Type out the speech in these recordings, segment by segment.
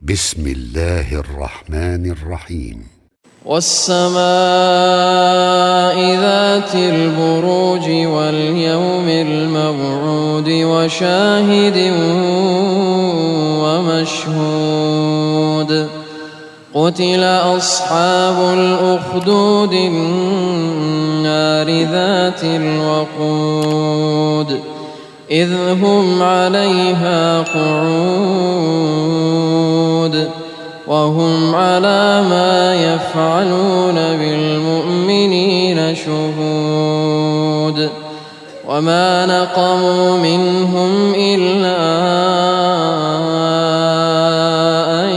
بسم الله الرحمن الرحيم. والسماء ذات البروج واليوم الموعود وشاهد ومشهود قتل أصحاب الأخدود النار ذات الوقود إذ هم عليها قعود وهم على ما يفعلون بالمؤمنين شهود وما نقموا منهم إلا أن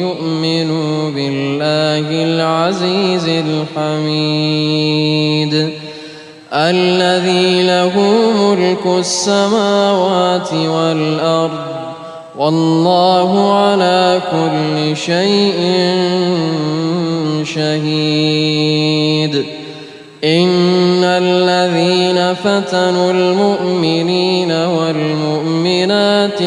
يؤمنوا بالله العزيز الحميد الذي له ملك السماوات والأرض والله على كل شيء شهيد إن الذين فتنوا المؤمنين والمؤمنات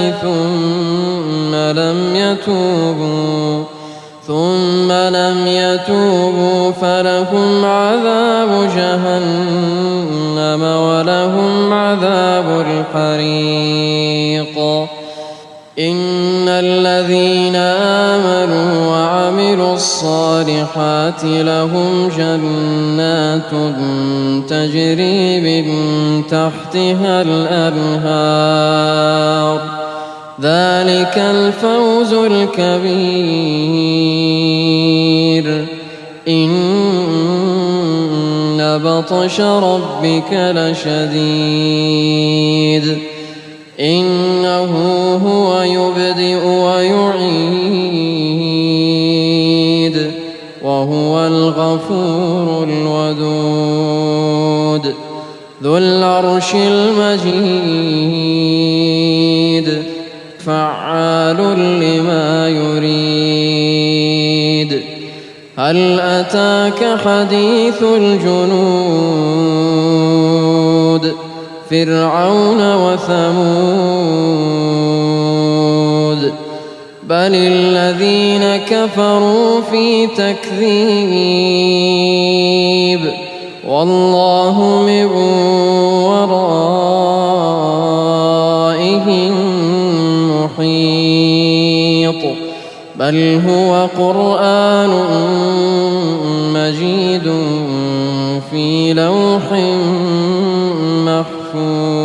ثم لم يتوبوا فلهم عذاب جهنم ولهم عذاب الحريق إن الذين آمنوا وعملوا الصالحات لهم جنات تجري من تحتها الأنهار ذلك الفوز الكبير إن بطش ربك لشديد إنه هو يبدئ ويعيد وهو الغفور الودود ذو العرش المجيد فعال لما يريد هل أتاك حديث الجنود فرعون وثمود بل الذين كفروا في تكذيب والله من ورائهم محيط بل هو قرآن مجيد في لوح محفوظ